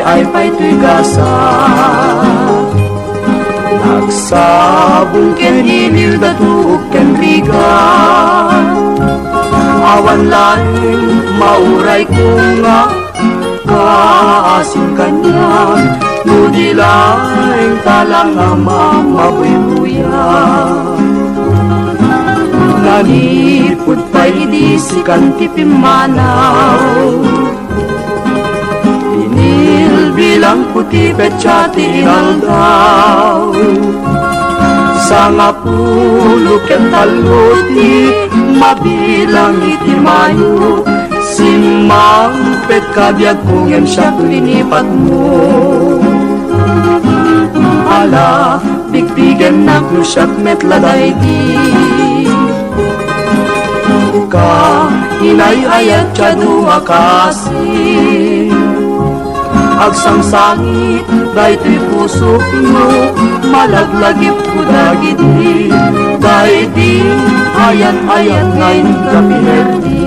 ay pa'y gasa. Nagsabong ken inil datuog ken riga, awan laing mauray ko nga kaasin kanya, nudi laing talang nga mamabuy-buya. Nalipod pa'y idisikan ti pimanaw, bilang puti petsa ti inaldaw. Sanga pulo ken taluti mabilang iti mayo, simang pet kabiag kungen siya linipat mo. Ala, bigbigan na ko siya metladay di ka inay-ayat siya dumakasi. Agsangsangit, dahito'y pusok mo, malaglagip ko dagiti, dahiti, ayat-ayat ngayon ka pinerdi.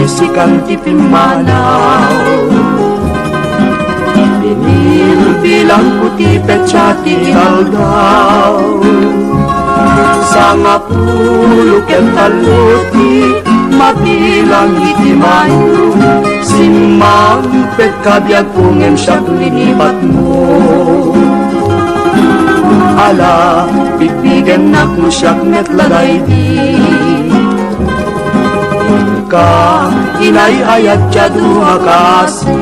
Sikan ti pimanaw, bilang puti petsa ti inaldaw. Sanga pulo ken taluti mabilang iti mayo, simang pet kabiag kungen siya linipat mo. Ala, bigbigan na ko siya metladay di ka inay-ayat siya dumakasi.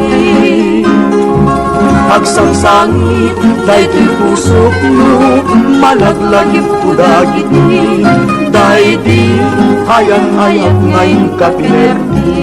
Agsangsangit, dahito'y pusok mo, malaglagip ko dagiti, dahiti, ayat-ayat ngayon ka pinerdi.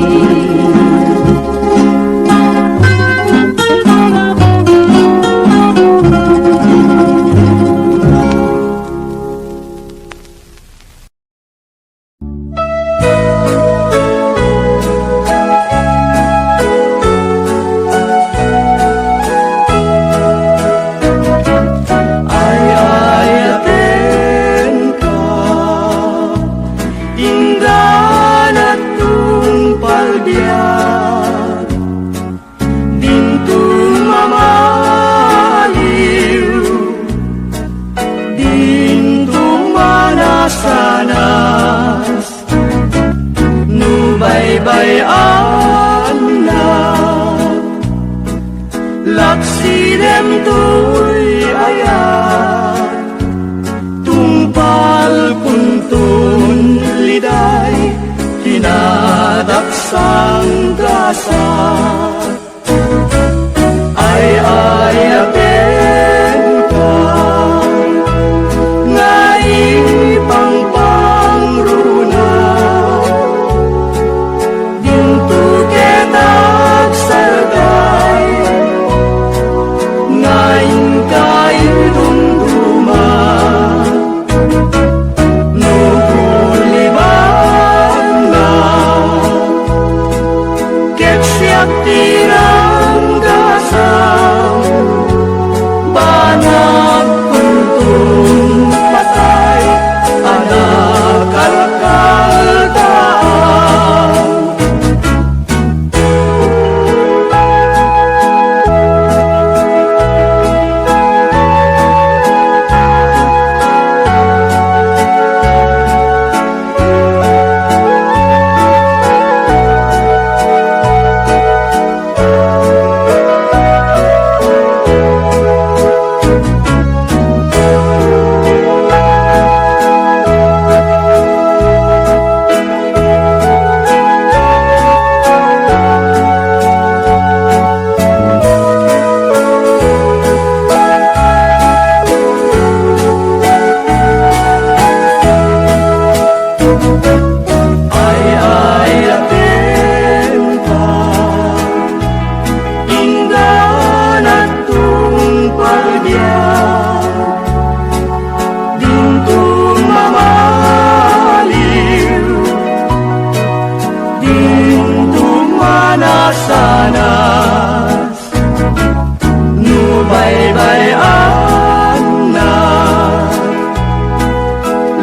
Tirang dasam baybayan na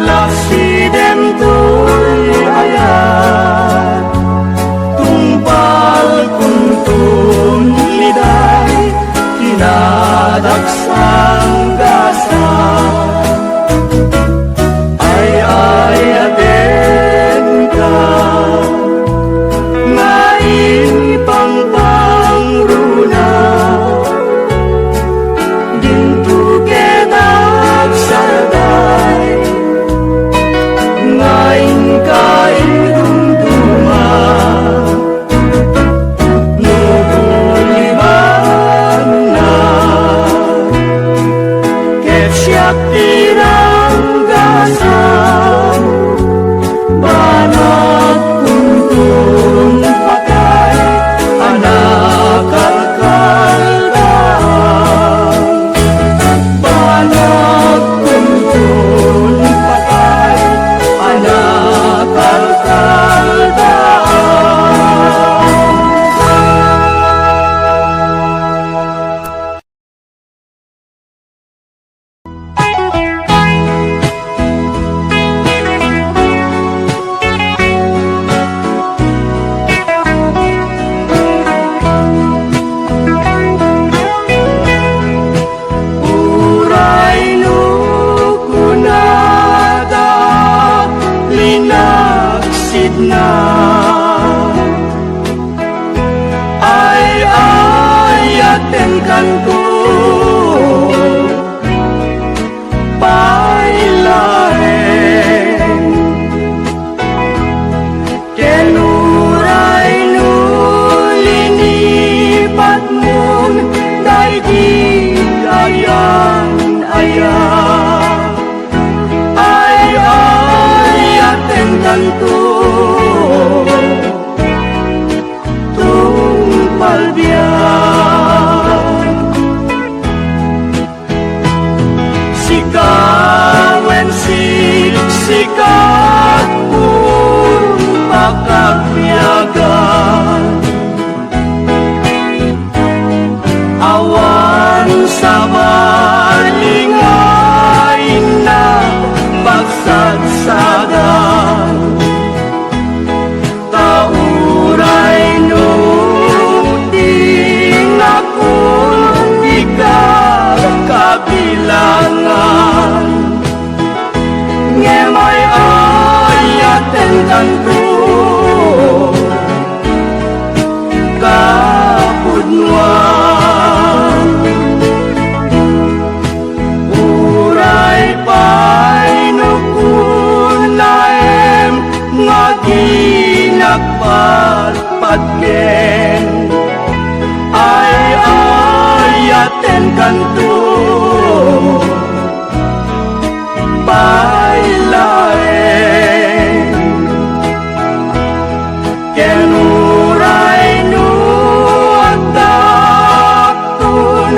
laksiden to'y ayat tumpal kuntun liday kinadaksang gasa ay atin ka ngayon pangpangruna dinto kenag sarday ngayon kain dumduma nubuliman na ketsiak tirang gasa banat kuntun patay anak kalkalbaan banat kuntun patay anak kalkalbaan. Uray nukunada linaksid na ay ayaten kanto pailahen kenuray nulinipat mun daigdig ayan ay ayaten kanto tumpal biyan sikawen siksikat pun pakagbiagan awan sa malingain na pagsagsagan tauray no tinakon ikakabilangan ngemay ayaten kanto kapudnuan uray pay nukunaem ngaginagpatpatken ay ayaten kanto pailaen kenuray nu agdaktun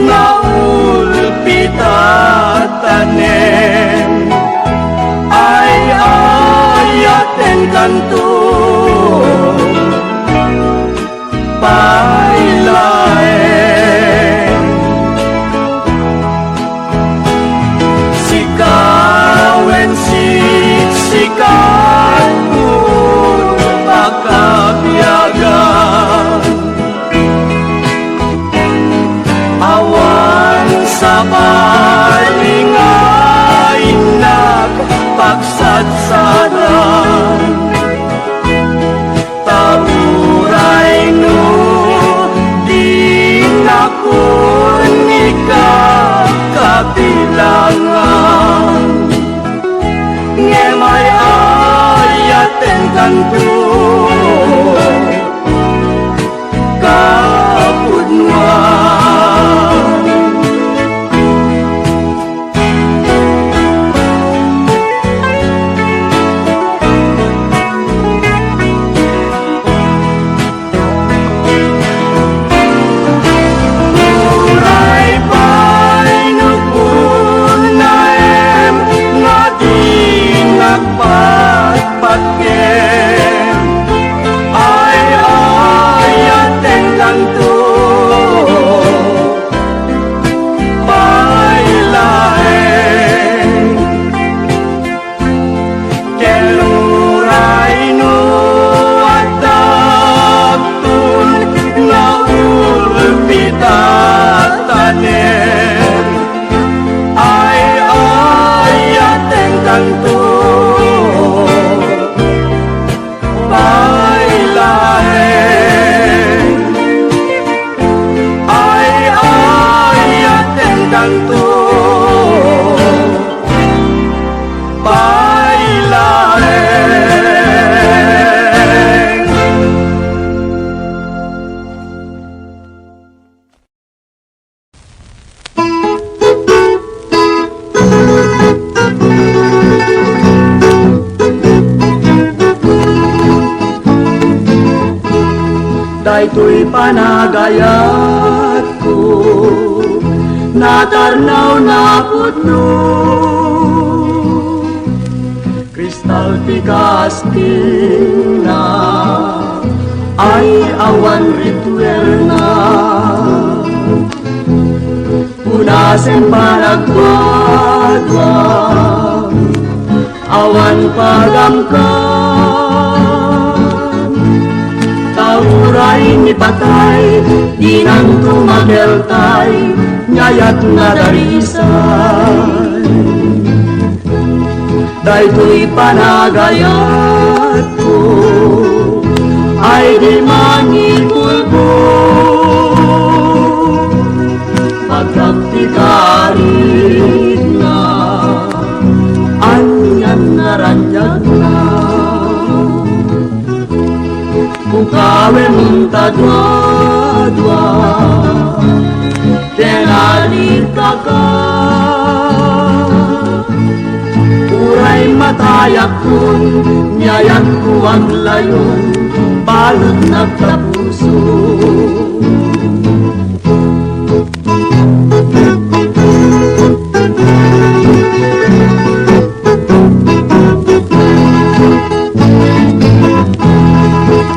naulpitatanen ay ayaten kanto pailaen sikawen siksikat pun pagkabiagan awan sa malingain nagpagsatsadan tauray no dinakon ikakabilangan ngemay ayaten kanto kapudnuan nanto pailaeng. Daytoy panagayat ko, natarnaw na putno, kristal tikas na ay awan rituerna, punasen panagwadwa, awan pagamkan. Uray ni patay, di nang tumageltay, ngayat na darisay. Daytoy panagayat ko, ay di mangipulbo, pagkaptikarit na, anyan naranyag na. Bukawe munta dua-dua, kenalita ka. Uray matayak kun, nyayat ko ang layon, balot nagtapuso.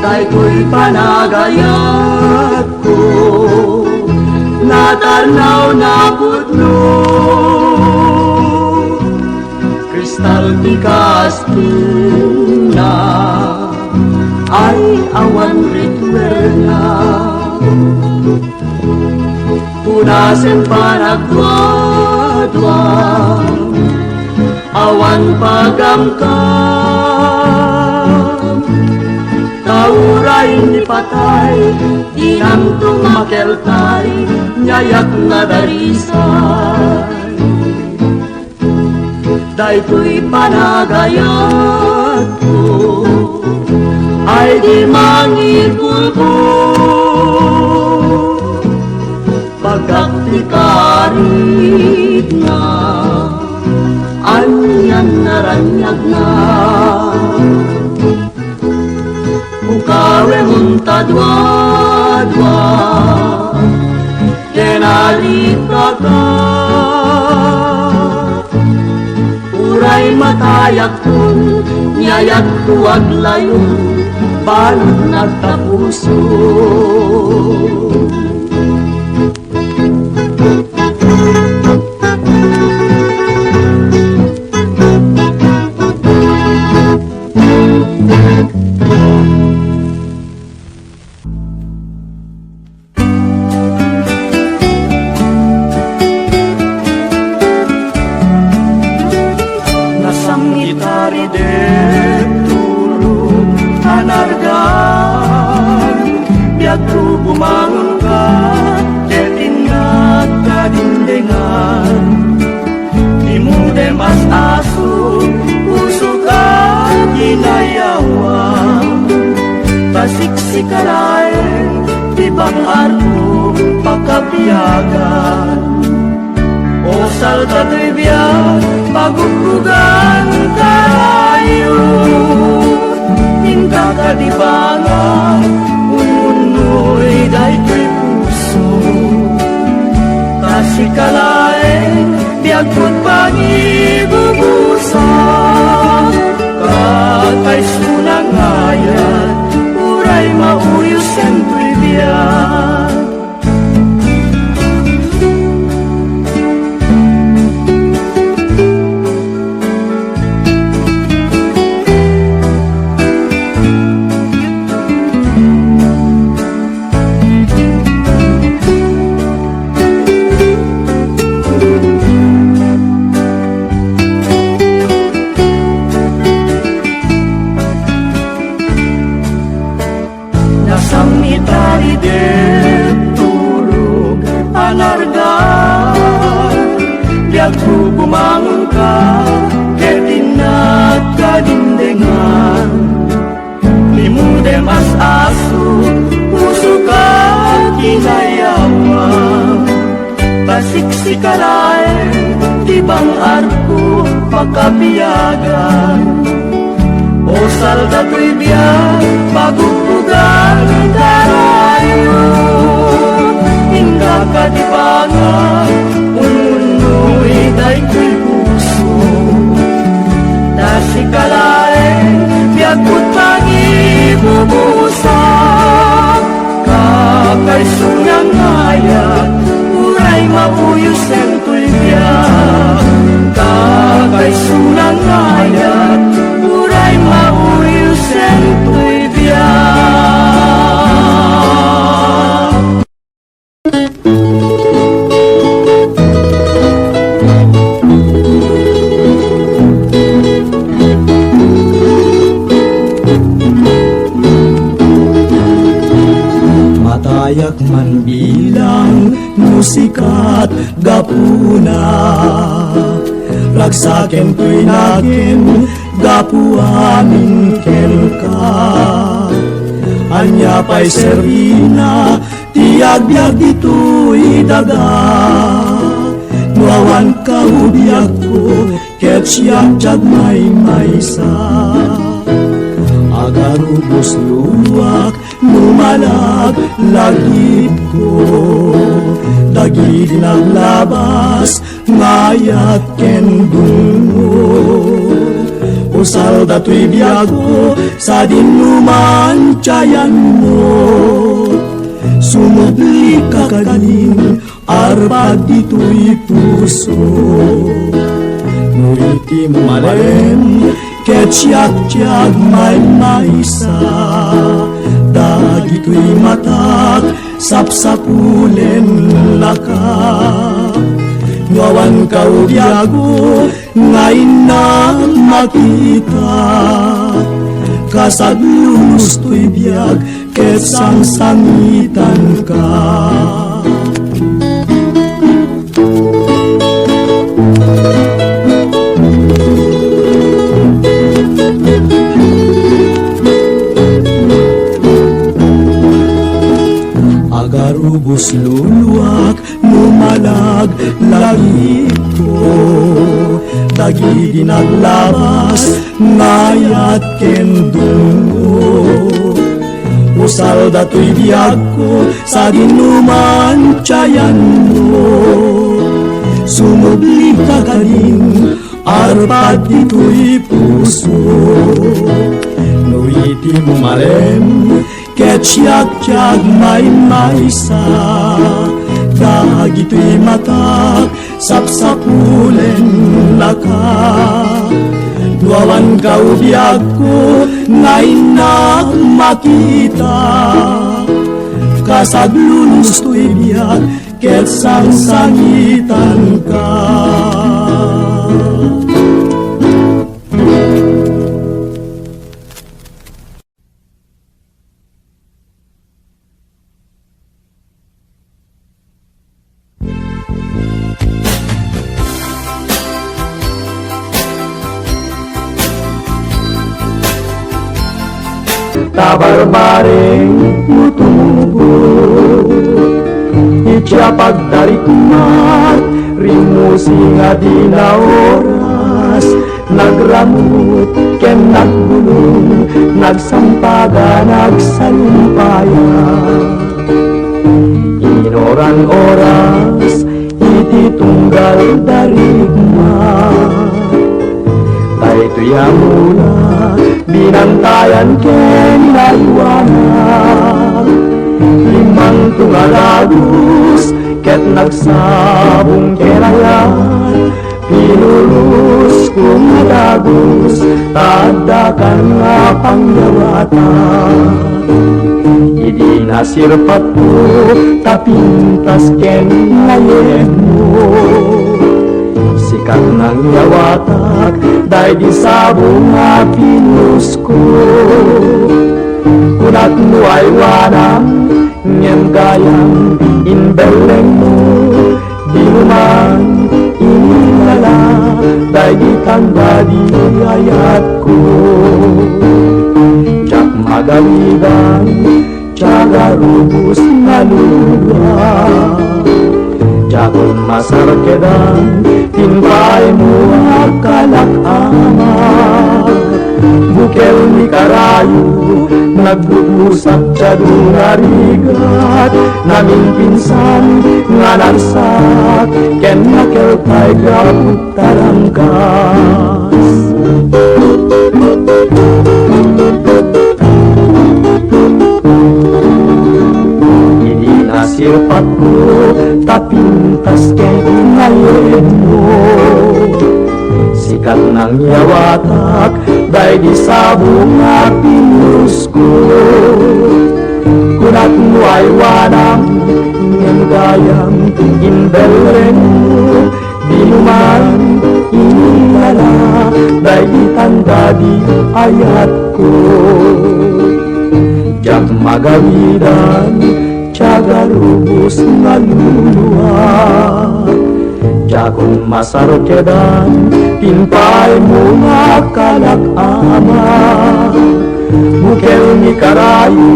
Daytoy panagayat ko, natarnaw na putno, kristal tikas na ay awan rituerna, punasen panagwadwa, awan pagamkam. Tauray ni patay, di nang tumakeltay, nyayat na darisay. Daytoy panagayat ko, ay di mangipulbo, pagkaktikarit na, anyan naranyag na. Bukawe munta dua-dua, kenalita ka. Uray matayak kun, nyayat tuwag layon, balot nagtapuso. Bumangon ka, ketingat ka dindengan. Di mo demas aso, puso ka ginayawan. Pasiksikaray, tibang arko, pagkapiyagan. O salta trivia, pagugrugan tayo. Hingga kadibangan, umunoy daytoy puso. Tasikalaeng, biagkot pangibubusan. Kakay sunang ngayan, uray mauyos ang trivia. Nasang itaride ka ketinat kadindengan limudem as asu puso ka kinayawan pasiksikalay tibang arko makapiyagan o salda ko'y biyag pagugpugan darayo hingga katibangan ununoy day ko'y puso nasikalay biyag ko't pangibubusak kakay sungang ayat uray mauyusen to'y biyag kakay sungang ayat uray mauyusen to'y biyag. Matayak man bilang musikat gapuna ragsaken to'y nakin gapu amin ken ka anya pa'y serina tiag-biag dito'y daga nuawan ka ubiyag ko ket siyak jagmay maysa agarubos luwak numalag lagip ko dagig naglabas ngayat ken dungo usal dato'y biyago sa dinuman tiyayan mo sumubli ka kanin arpag dito'y puso nuiti mo malen ket siyak may maisa dagito'y matak sapsapulen laka ngawan ka ubyago ngayon na makita kasaglulus to'y biyag ket sangsangitan ka agarubos luluwak numalag lagip ko dagig naglabas ngayat ken dungo usal dato'y biyag ko sa dinuman tiyayan mo sumubli ka kanin arpad dito'y puso nuiti mo malen ket siyak may maysa dagito'y matak sapsapulen laka nuawan ka ubiyag ko ngayon na makita kasaglulus to'y biyag ket sangsangitan ka tabarbaring tumubo itya pagdarikmat rimusi nga di na oras nagramut ken nagbulong nagsampaga nagsalumpayan inoran oras iti tunggal darikmat daytoy amuna binantayan ken naiwanan limang tungalagos ket nagsabong kerayan pinulus kung dagos tadakan nga panggawatan idi nasirpat ko tapintas ken ngayen mo sikat ng yawatak day di sabong nga pinus ko kunat mo ay wanang ngem gayang inbeleng mo di man inilala Dahil ditanda di ayatku Jak magawidan Jaga rubus naluluwa Jakon masar kedan Timpay mo akalak amat Bukel ni karayu Nag-uusap jadong narigat Naming pinsan nga narsak Ken nakel tay gabut tarangkas Hindi nasirpat ko Tapintas kay inayin mo Sikat ng yawatak Dahil di sabong nga pinus ko Kunat mo ay wanang Ngem gayang inbelren mo Di naman inilala Dahil di tanda di ayat ko Jak magawidan Jaga rubus nga luluwa Jakon masar kedan Timpay mo nga kalak ama Bukel ni karayu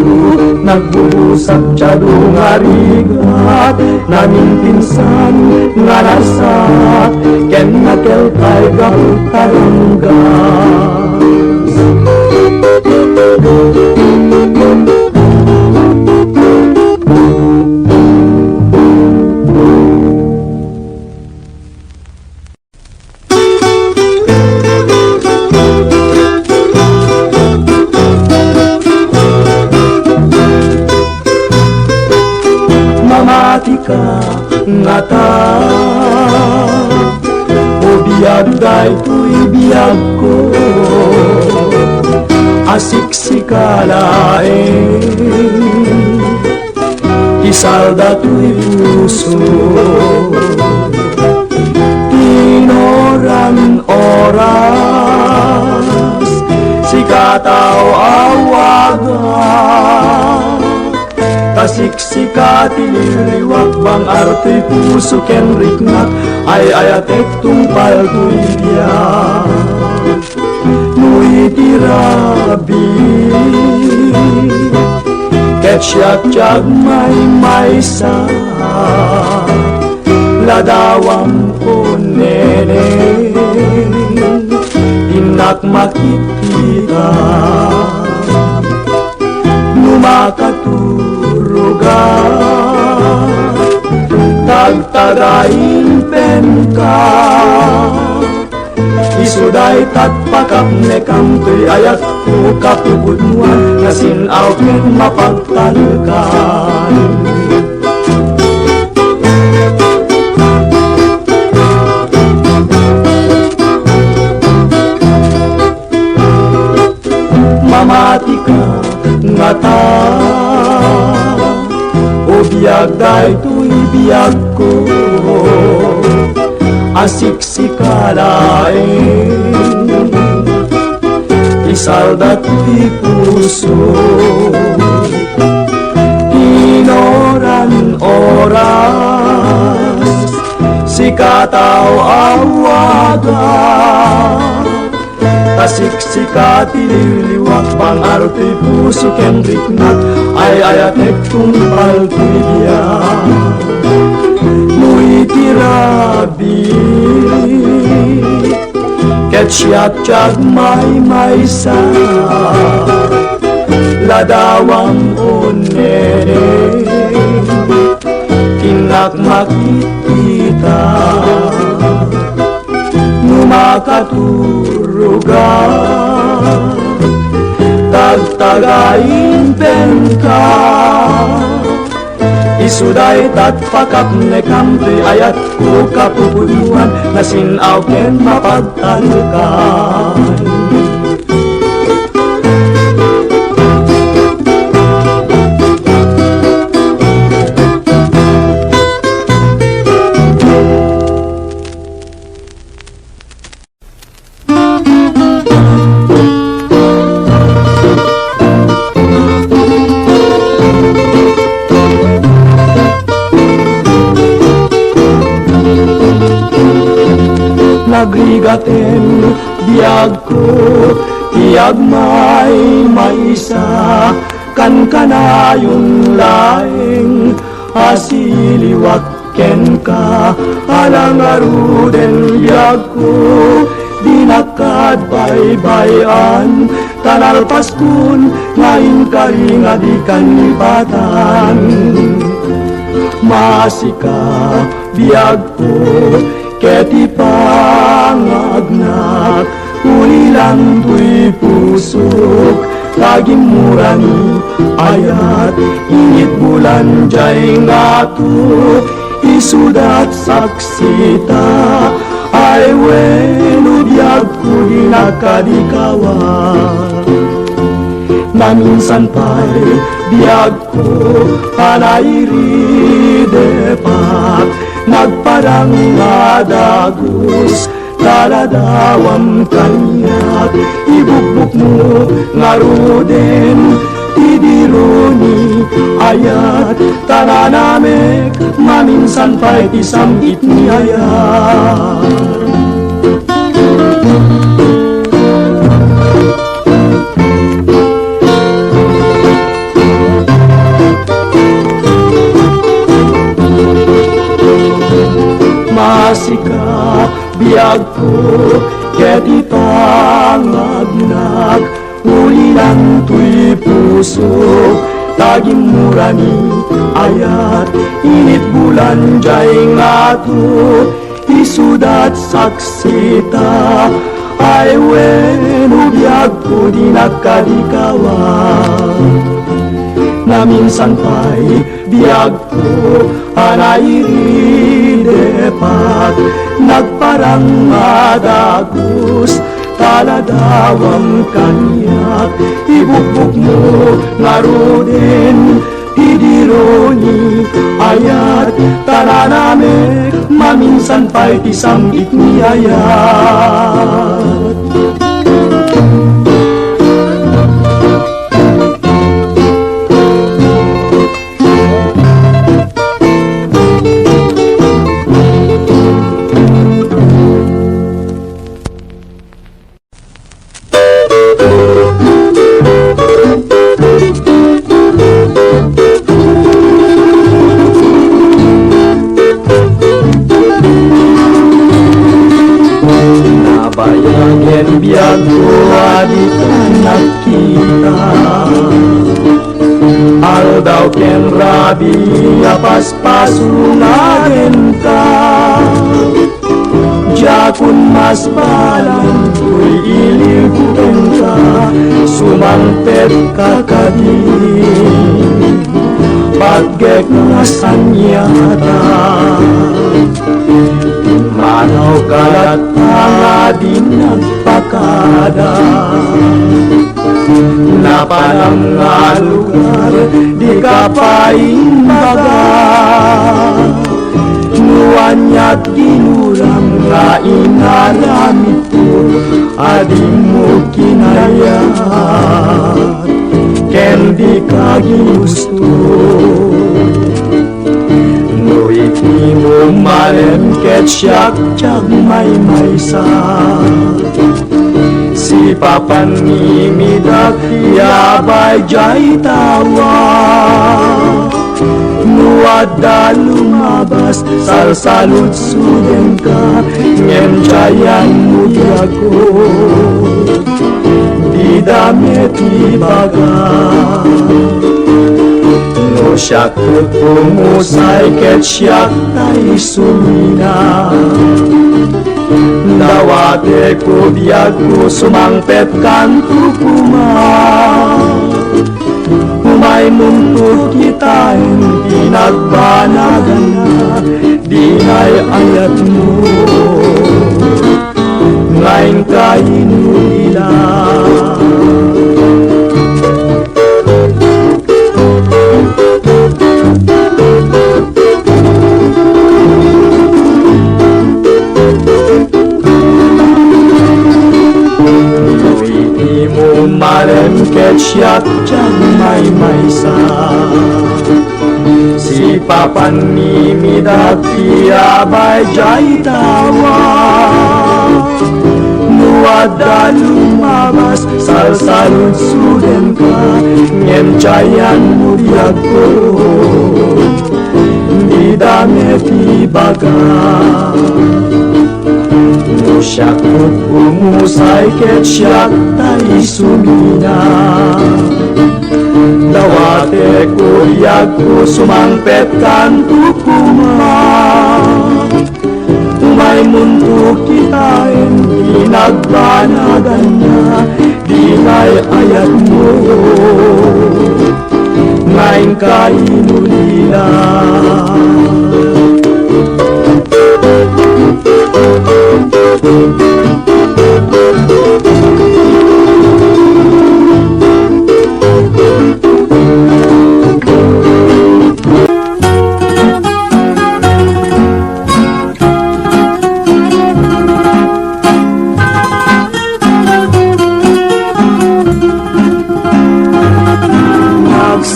Nagbubusak jadong arigat Naming pinsan nga nasat Ken nakel tay gahut taranggas Mamatika ngata O biag day tuy biag ko Asik si kalaeng Isalda tuy puso Tinoran oras Si kataw awagan Kasiksika tililiwak bang arto'y puso ken riknak Ay ayatek tumpal tuy biyak Nui tirabi Ket siyak jag may sa Ladawang ko nene Inak makikita Numakaturugan Tagtagain penka Isuday tatpakap nekam tuy ayat ko kapubudmuan Nasinaw ken mapagtalkan Mamati ka ngata O biag day tuy biag ko Asik si kalaeng Isalda tuy puso Tinoran oras Si kataw awagan Kasiksika tililiwak pang arto'y puso ken riknak Ay ayatek tumpal tuy biyak Nui tirabi Ket siyak jag may sa Ladawang onene Inak makikita Numakaturugan Tagtagain penka Isuday tatpakap nekam tuy ayat ko kapubudmuan Nasinaw ken mapagtalkan nagrigaten biag ko tiag may maisa kan kanayon laeng asiliwak ken ka alang aruden biag ko dinakad baybayan tanalpas kun ngayon karinga di kanibatan masika biag ko keti pangagnak ulilang tuy pusok laging murani ayat init bulan jay ngatu isudat saksita ay wenu biag ko dinakadikawa na minsan pa'y biag ko panairi depak nagparang nadagus taladawam kanyak ibukbuk mo ngaruden tidironi ayat tananamek maminsan pa'y tisamit ni ayat masika biag ko keti pangagnak ulilang tuy puso taging murani ayat init bulan jay ngatu isudat saksita ay wenu biag ko dinakadikawa na minsan pa'y biag ko anairi depat nagparang madagus taladawam kanyak ibukbuk mo ngaruden tidironi ayat tananamek maminsan pa'y tisamit ni ayat nabayagen biag ko adik anak kita aldaw ken rabi apaspasungaden ka jakun mas balang kuy ilibuken ka sumangpet kakadi paggek nasanyata manaw kalat pangadin nagpakada napanang nga lugar di kapaimbaga nuanyat ginuram nga inaramit ko adi mo kinayat ken di ka ginusto iti mo malen ket siyak tiyag may maysa si papan ni midak yabay jay tawa nuada lumabas salsalut suden ka ngen jayan muyago di damit ibaga no siyak pumusay ket siyak tay sumina dawate ko biag ko sumangpet kanto kuma umay muntut kita hindi nagbanagan na dinay ayat mo ngayon kain nila malen ket siyak tiyag may maysa si papan ni midak tiyabay jay tawa kada lumabas salsalud suden ka ngem cayan mudiag ko di dame tibaga Syak umusay ket syak tayo sumina Dawate kuyag ko sumangpet kan tukuma Umay mundo kitain ginagbanagan niya Dingay ayat mo Ngayon kainulila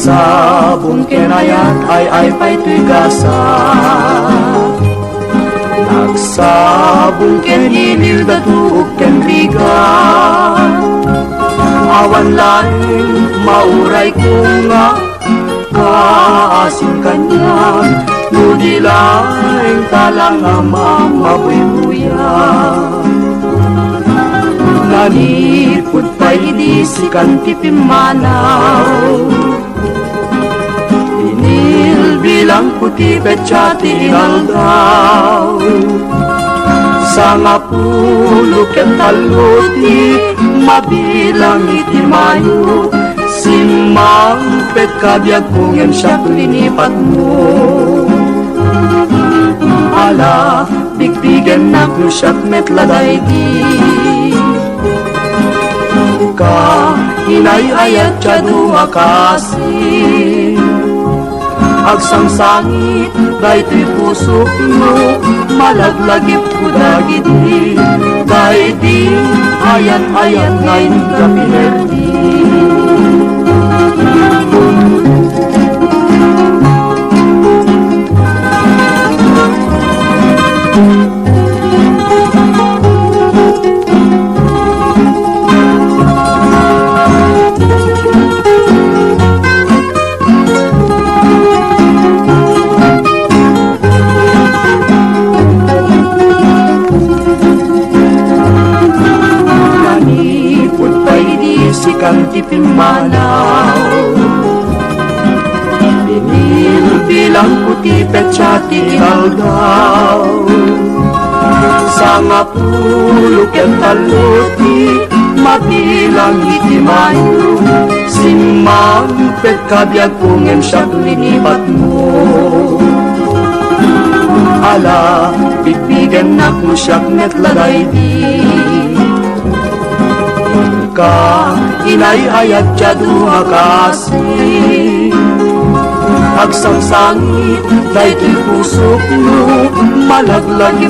Nagsabong kinayat ay pa'y tigasa Nagsabong kinilil datuog kenrigan Awan laing mauray ko nga Kaasin kanya Nudi laing talang nga mamabuyan Nalipod pa'y idisikan tipimanaw Bilang puti pecati inaldaw Sanga pulo ken taluti Mabilang iti mayo Simang pet kabiag kungen siyak linipat mo Ala, bigbigan na kusyak metladay di Ka, inay-ayat tiyado makasi Agsangsangit, dahiti pusok mo Malaglagip ko dagiti Dahiti, ayat-ayat ngayon kapinerdi Sikan tipimanaw Binil bilang puti pecati inaldaw Sanga pulo ken taluti Mabilang iti mayo Simang pet kabiag kungen siyak linipat mo Ala, bigbigan na kusyak metladay di Ka, inay-ayat tiyado makasi Agsangsangit, dahiti pusok mo Malaglagip